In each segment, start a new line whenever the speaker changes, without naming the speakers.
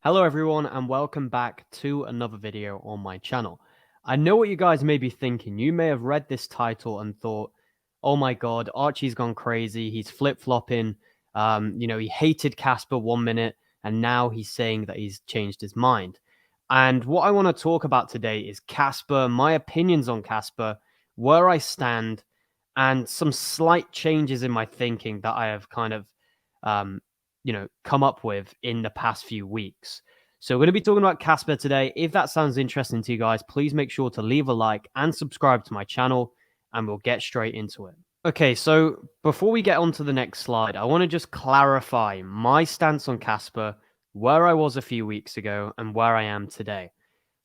Hello everyone and welcome back to another video on my channel. I know what you guys may be thinking. You may have read this title and thought, oh my god, Archie's gone crazy. He's flip-flopping. He hated Kaspa 1 minute and now he's saying that he's changed his mind. And what I want to talk about today is Kaspa, my opinions on Kaspa, where I stand, and some slight changes in my thinking that I have kind of um, come up with in the past few weeks. So we're going to be talking about Kaspa today. If that sounds interesting to you guys, please make sure to leave a like and subscribe to my channel, and we'll get straight into it. Okay, so before we get on to the next slide, I want to just clarify my stance on Kaspa, where I was a few weeks ago, and where I am today.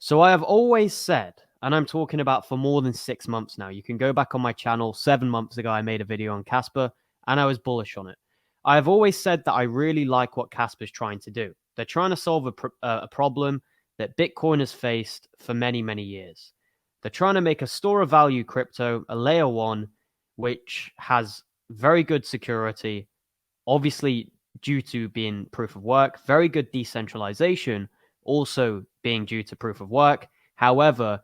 So I have always said, and I'm talking about for more than 6 months now, you can go back on my channel. 7 months ago, I made a video on Kaspa, and I was bullish on it. I have always said that I really like what Kaspa's trying to do. They're trying to solve a problem that Bitcoin has faced for many, many years. They're trying to make a store of value crypto, a layer one, which has very good security, obviously due to being proof of work, very good decentralization, also being due to proof of work. However,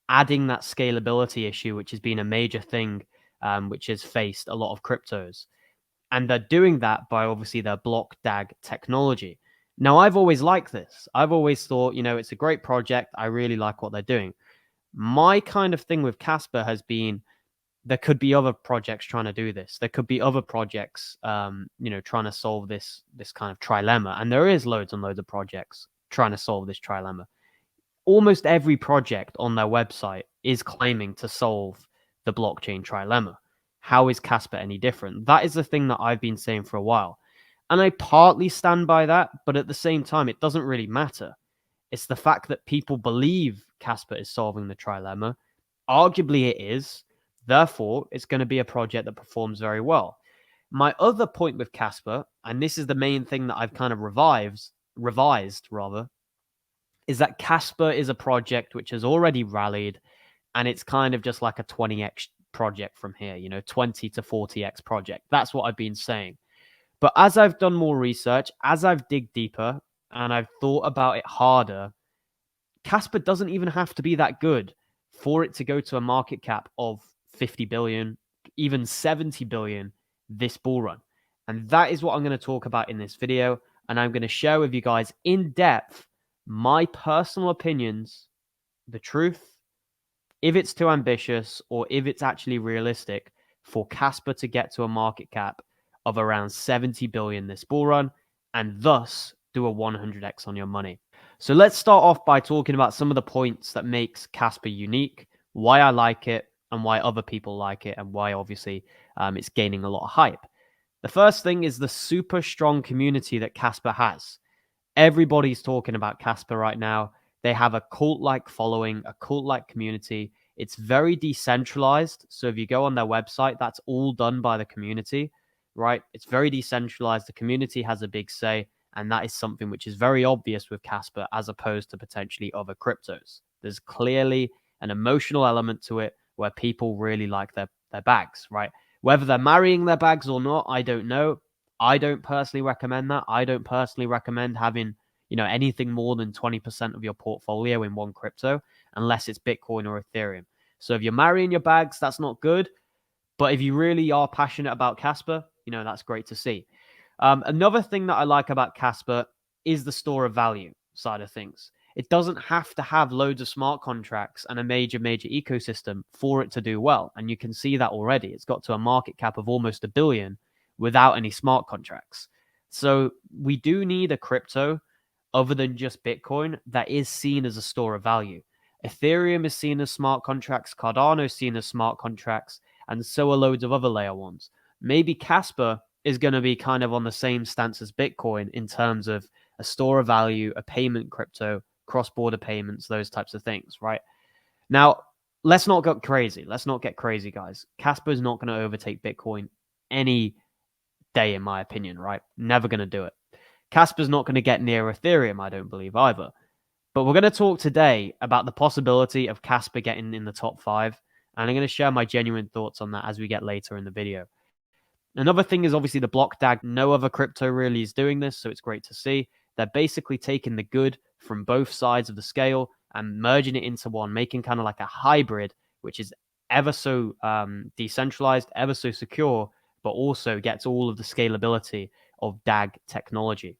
adding that scalability issue, which has been a major thing, which has faced a lot of cryptos. And they're doing that by obviously their blockDAG technology. Now, I've always liked this. I've always thought, it's a great project. I really like what they're doing. My kind of thing with Kaspa has been there could be other projects trying to do this. There could be other projects, trying to solve this kind of trilemma. And there is loads and loads of projects trying to solve this trilemma. Almost every project on their website is claiming to solve the blockchain trilemma. How is Kaspa any different? That is the thing that I've been saying for a while. And I partly stand by that, but at the same time, it doesn't really matter. It's the fact that people believe Kaspa is solving the trilemma. Arguably, it is. Therefore, it's going to be a project that performs very well. My other point with Kaspa, and this is the main thing that I've kind of revised rather, is that Kaspa is a project which has already rallied, and it's kind of just like a 20x project from here, 20 to 40x project. That's what I've been saying. But as I've done more research, as I've digged deeper, and I've thought about it harder, Kaspa doesn't even have to be that good for it to go to a market cap of 50 billion, even 70 billion this bull run. And that is what I'm going to talk about in this video. And I'm going to share with you guys in depth my personal opinions, the truth, if it's too ambitious or if it's actually realistic for Kaspa to get to a market cap of around 70 billion this bull run and thus do a 100x on your money. So let's start off by talking about some of the points that makes Kaspa unique, why I like it and why other people like it, and why obviously it's gaining a lot of hype. The first thing is the super strong community that Kaspa has. Everybody's talking about Kaspa right now. They have a cult-like following, a cult-like community. It's very decentralized. So if you go on their website, that's all done by the community, right? It's very decentralized. The community has a big say. And that is something which is very obvious with Kaspa as opposed to potentially other cryptos. There's clearly an emotional element to it where people really like their bags, right? Whether they're marrying their bags or not, I don't know. I don't personally recommend that. I don't personally recommend having, anything more than 20% of your portfolio in one crypto, unless it's Bitcoin or Ethereum. So if you're marrying your bags, that's not good. But if you really are passionate about Kaspa, that's great to see. Another thing that I like about Kaspa is the store of value side of things. It doesn't have to have loads of smart contracts and a major ecosystem for it to do well. And you can see that already. It's got to a market cap of almost $1 billion without any smart contracts. So we do need a crypto other than just Bitcoin that is seen as a store of value. Ethereum is seen as smart contracts. Cardano is seen as smart contracts. And so are loads of other layer ones. Maybe Kaspa is going to be kind of on the same stance as Bitcoin in terms of a store of value, a payment crypto, cross-border payments, those types of things, right? Now, let's not get crazy. Let's not get crazy, guys. Kaspa is not going to overtake Bitcoin any day, in my opinion, right? Never going to do it. Kaspa's not going to get near Ethereum, I don't believe, either. But we're going to talk today about the possibility of Kaspa getting in the top 5, and I'm going to share my genuine thoughts on that as we get later in the video. Another thing is obviously the blockDAG. No other crypto really is doing this, so it's great to see. They're basically taking the good from both sides of the scale and merging it into one, making kind of like a hybrid, which is ever so decentralized, ever so secure, but also gets all of the scalability of DAG technology.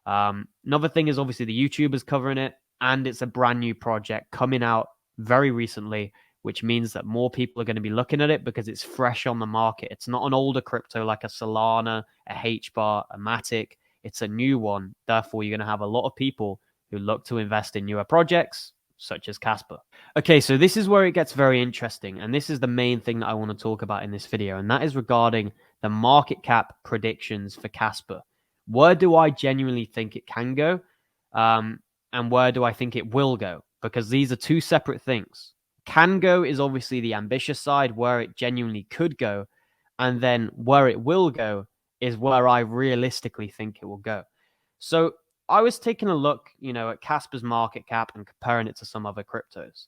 Another thing is obviously the YouTubers covering it, and it's a brand new project coming out very recently, which means that more people are going to be looking at it because it's fresh on the market. It's not an older crypto like a Solana, a HBAR, a Matic. It's a new one. Therefore, you're going to have a lot of people who look to invest in newer projects, such as Kaspa. Okay, so this is where it gets very interesting, and this is the main thing that I want to talk about in this video, and that is regarding the market cap predictions for Kaspa. Where do I genuinely think it can go, and where do I think it will go? Because these are two separate things. Can go is obviously the ambitious side, where it genuinely could go, and then where it will go is where I realistically think it will go. So I was taking a look, at Kaspa's market cap and comparing it to some other cryptos.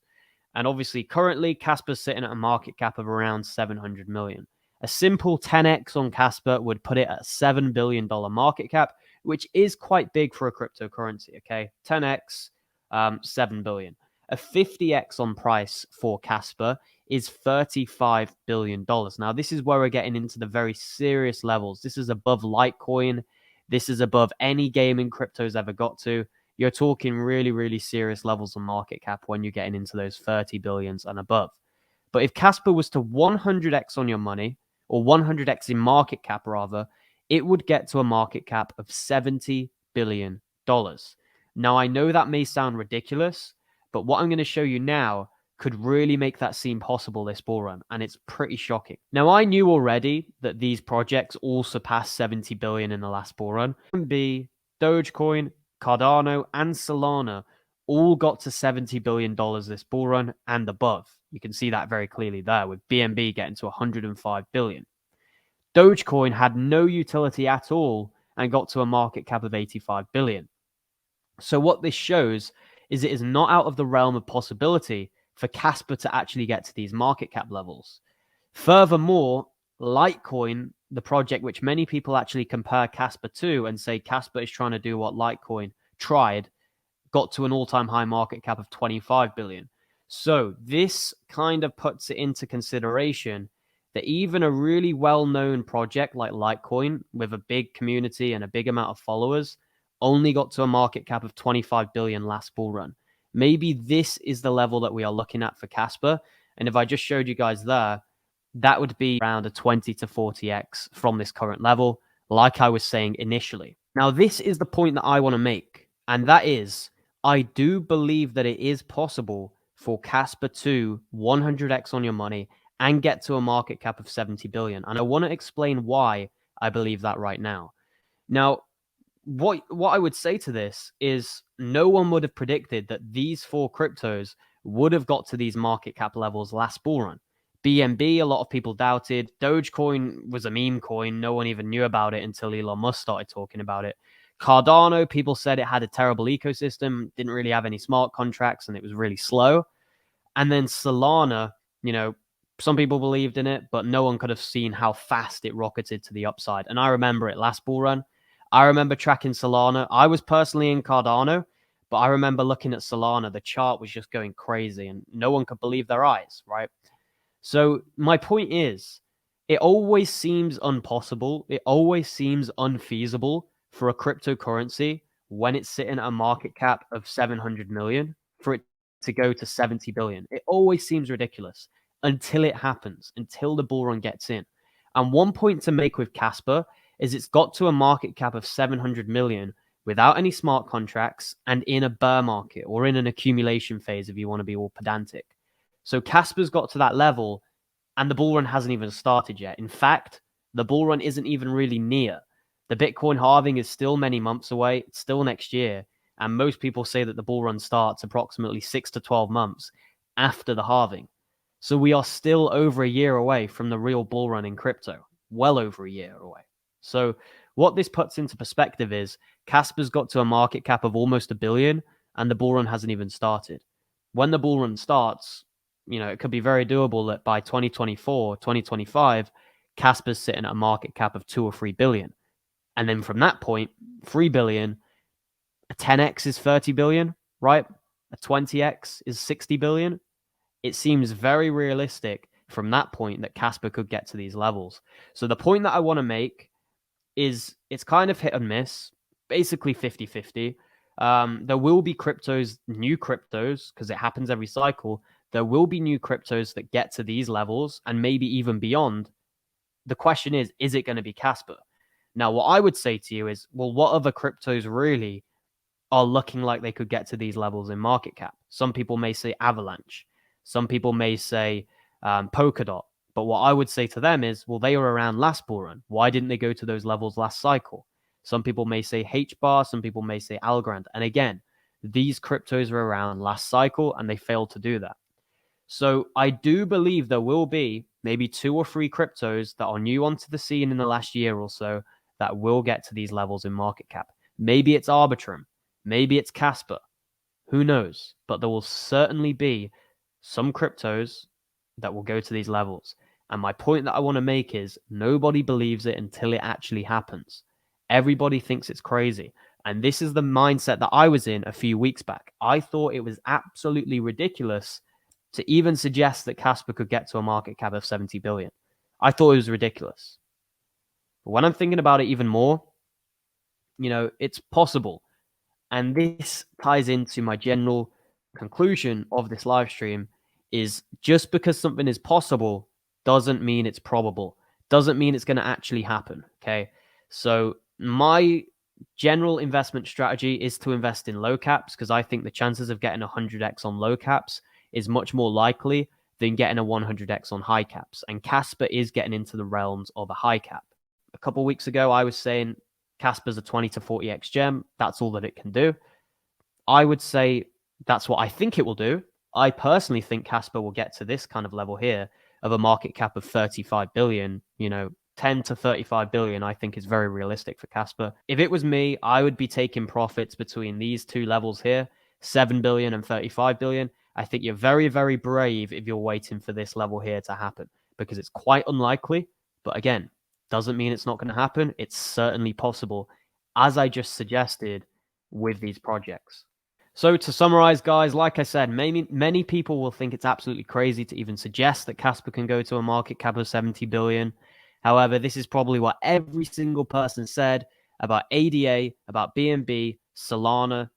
And obviously, currently, Kaspa's sitting at a market cap of around 700 million. A simple 10x on Kaspa would put it at a $7 billion market cap, which is quite big for a cryptocurrency, okay? 10x, 7 billion. A 50x on price for Kaspa is $35 billion. Now, this is where we're getting into the very serious levels. This is above Litecoin. This is above any gaming crypto's ever got to. You're talking really, really serious levels of market cap when you're getting into those 30 billions and above. But if Kaspa was to 100x on your money, or 100x in market cap rather, it would get to a market cap of $70 billion. Now, I know that may sound ridiculous, but what I'm going to show you now could really make that seem possible this bull run, and it's pretty shocking. Now, I knew already that these projects all surpassed 70 billion in the last bull run. BNB, Dogecoin, Cardano, and Solana all got to $70 billion this bull run and above. You can see that very clearly there, with BNB getting to 105 billion. Dogecoin had no utility at all and got to a market cap of 85 billion. So what this shows is it is not out of the realm of possibility for Kaspa to actually get to these market cap levels. Furthermore, Litecoin, the project which many people actually compare Kaspa to and say Kaspa is trying to do what Litecoin tried, got to an all-time high market cap of 25 billion. So this kind of puts it into consideration that even a really well-known project like Litecoin with a big community and a big amount of followers only got to a market cap of 25 billion last bull run. Maybe this is the level that we are looking at for Kaspa. And if I just showed you guys there, that would be around a 20 to 40x from this current level, like I was saying initially. Now, this is the point that I want to make, and that is, I do believe that it is possible for Kaspa to 100x on your money and get to a market cap of 70 billion. And I want to explain why I believe that right now. Now, what I would say to this is no one would have predicted that these four cryptos would have got to these market cap levels last bull run. BNB, a lot of people doubted. Dogecoin was a meme coin. No one even knew about it until Elon Musk started talking about it. Cardano, people said it had a terrible ecosystem, didn't really have any smart contracts, and it was really slow. And then Solana, some people believed in it, but no one could have seen how fast it rocketed to the upside. And I remember it last bull run. I remember tracking Solana. I was personally in Cardano, but I remember looking at Solana. The chart was just going crazy, and no one could believe their eyes, right? So my point is, it always seems impossible. It always seems unfeasible for a cryptocurrency when it's sitting at a market cap of 700 million for it to go to 70 billion. It always seems ridiculous until it happens, until the bull run gets in. And one point to make with Kaspa is it's got to a market cap of 700 million without any smart contracts and in a bear market or in an accumulation phase if you want to be all pedantic. So Kaspa's got to that level and the bull run hasn't even started yet. In fact, the bull run isn't even really near. The Bitcoin halving is still many months away. It's still next year. And most people say that the bull run starts approximately 6 to 12 months after the halving. So we are still over a year away from the real bull run in crypto. Well over a year away. So what this puts into perspective is Kaspa's got to a market cap of almost $1 billion and the bull run hasn't even started. When the bull run starts, it could be very doable that by 2024, 2025, Kaspa's sitting at a market cap of 2 or 3 billion. And then from that point, 3 billion, A 10x is 30 billion, right? A 20x is 60 billion. It seems very realistic from that point that Kaspa could get to these levels. So the point that I want to make is it's kind of hit and miss, basically 50-50. There will be new cryptos, because it happens every cycle. There will be new cryptos that get to these levels and maybe even beyond. The question is it going to be Kaspa? Now, what I would say to you is, well, what other cryptos really are looking like they could get to these levels in market cap? Some people may say Avalanche. Some people may say Polkadot. But what I would say to them is, well, they were around last bull run. Why didn't they go to those levels last cycle? Some people may say HBAR. Some people may say Algorand. And again, these cryptos were around last cycle and they failed to do that. So I do believe there will be maybe 2 or 3 cryptos that are new onto the scene in the last year or so that will get to these levels in market cap. Maybe it's Arbitrum. Maybe it's Kaspa. Who knows? But there will certainly be some cryptos that will go to these levels. And my point that I want to make is nobody believes it until it actually happens. Everybody thinks it's crazy. And this is the mindset that I was in a few weeks back. I thought it was absolutely ridiculous to even suggest that Kaspa could get to a market cap of 70 billion. I thought it was ridiculous. But when I'm thinking about it even more, it's possible. And this ties into my general conclusion of this live stream is just because something is possible doesn't mean it's probable, doesn't mean it's going to actually happen. Okay. So my general investment strategy is to invest in low caps because I think the chances of getting 100x on low caps is much more likely than getting a 100x on high caps. And Kaspa is getting into the realms of a high cap. A couple of weeks ago, I was saying Kaspa's a 20 to 40x gem. That's all that it can do. I would say that's what I think it will do. I personally think Kaspa will get to this kind of level here of a market cap of 35 billion, 10 to 35 billion, I think is very realistic for Kaspa. If it was me, I would be taking profits between these 2 levels here, 7 billion and 35 billion. I think you're very, very brave if you're waiting for this level here to happen because it's quite unlikely. But again, doesn't mean it's not going to happen. It's certainly possible, as I just suggested with these projects. So to summarize, guys, like I said, many people will think it's absolutely crazy to even suggest that Kaspa can go to a market cap of 70 billion. However, this is probably what every single person said about ADA, about BNB, Solana,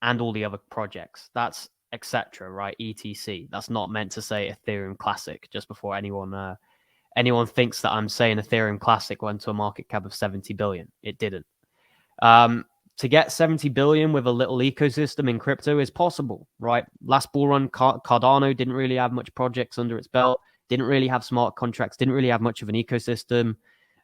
and all the other projects. That's etc. Right? ETC. That's not meant to say Ethereum Classic. Just before anyone thinks that I'm saying Ethereum Classic went to a market cap of 70 billion, it didn't. To get 70 billion with a little ecosystem in crypto is possible, right? Last bull run, Cardano didn't really have much projects under its belt, didn't really have smart contracts, didn't really have much of an ecosystem,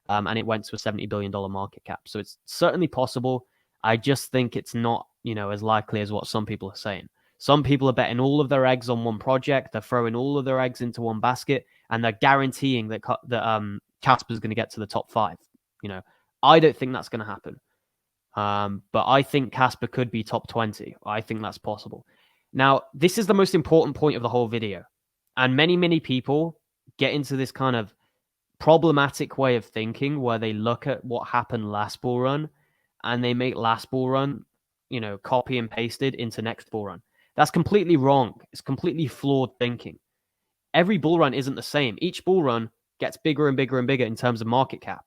and it went to a $70 billion market cap. So it's certainly possible. I just think it's not, as likely as what some people are saying. Some people are betting all of their eggs on one project. They're throwing all of their eggs into one basket, and they're guaranteeing that Kaspa is going to get to the top 5. I don't think that's going to happen. But I think Kaspa could be top 20. I think that's possible. Now, this is the most important point of the whole video. And many people get into this kind of problematic way of thinking where they look at what happened last bull run and they make last bull run, copy and pasted into next bull run. That's completely wrong. It's completely flawed thinking. Every bull run isn't the same. Each bull run gets bigger and bigger and bigger in terms of market cap.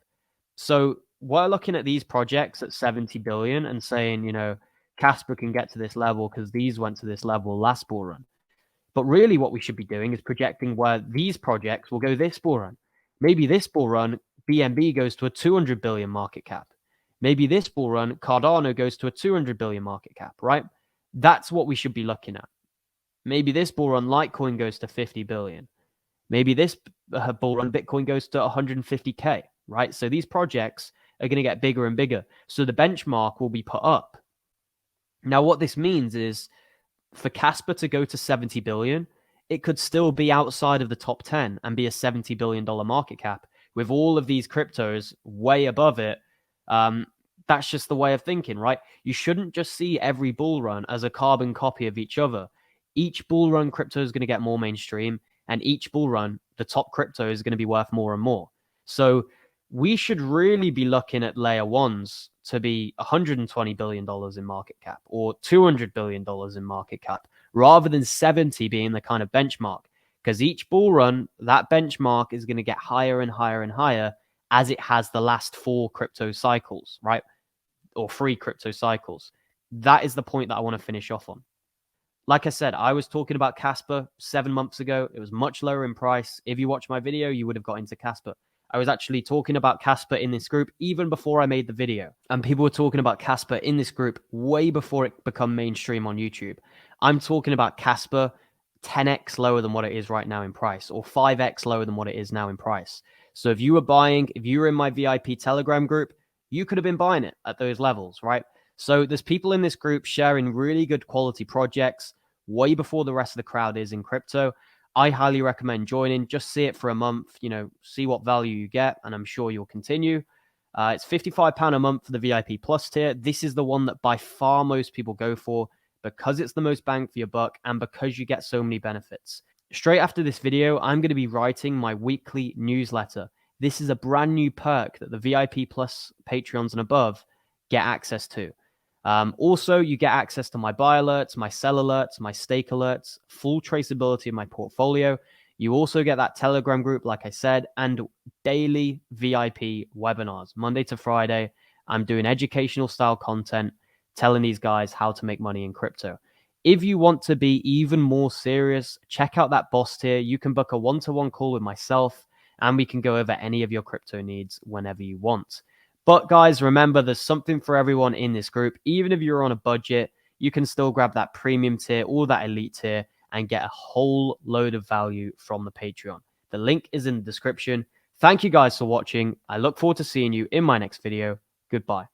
So we're looking at these projects at 70 billion and saying, Kaspa can get to this level because these went to this level last bull run. But really what we should be doing is projecting where these projects will go this bull run. Maybe this bull run, BNB goes to a 200 billion market cap. Maybe this bull run, Cardano goes to a 200 billion market cap, right? That's what we should be looking at. Maybe this bull run, Litecoin goes to 50 billion. Maybe this bull run, Bitcoin goes to 150K, right? So these projects are going to get bigger and bigger. So the benchmark will be put up. Now, what this means is for Kaspa to go to 70 billion, it could still be outside of the top 10 and be a $70 billion market cap with all of these cryptos way above it. That's just the way of thinking, right? You shouldn't just see every bull run as a carbon copy of each other. Each bull run crypto is going to get more mainstream, and each bull run, the top crypto is going to be worth more and more. So we should really be looking at layer ones to be $120 billion in market cap or $200 billion in market cap rather than 70 being the kind of benchmark. Because each bull run, that benchmark is going to get higher and higher and higher as it has the last 4 crypto cycles, right? Or 3 crypto cycles. That is the point that I want to finish off on. Like I said, I was talking about Kaspa 7 months ago. It was much lower in price. If you watch my video, you would have got into Kaspa. I was actually talking about Kaspa in this group even before I made the video. And people were talking about Kaspa in this group way before it became mainstream on YouTube. I'm talking about Kaspa 10x lower than what it is right now in price, or 5x lower than what it is now in price. So if you were in my VIP Telegram group, you could have been buying it at those levels, right? So there's people in this group sharing really good quality projects way before the rest of the crowd is in crypto. I highly recommend joining. Just see it for a month, see what value you get, and I'm sure you'll continue. It's £55 a month for the VIP Plus tier. This is the one that by far most people go for because it's the most bang for your buck and because you get so many benefits. Straight after this video, I'm going to be writing my weekly newsletter. This is a brand new perk that the VIP Plus Patreons and above get access to. Also, you get access to my buy alerts, my sell alerts, my stake alerts, full traceability of my portfolio. You also get that Telegram group, like I said, and daily VIP webinars, Monday to Friday. I'm doing educational style content, telling these guys how to make money in crypto. If you want to be even more serious, check out that boss tier. You can book a one-to-one call with myself, and we can go over any of your crypto needs whenever you want. But guys, remember, there's something for everyone in this group. Even if you're on a budget, you can still grab that premium tier or that elite tier and get a whole load of value from the Patreon. The link is in the description. Thank you guys for watching. I look forward to seeing you in my next video. Goodbye.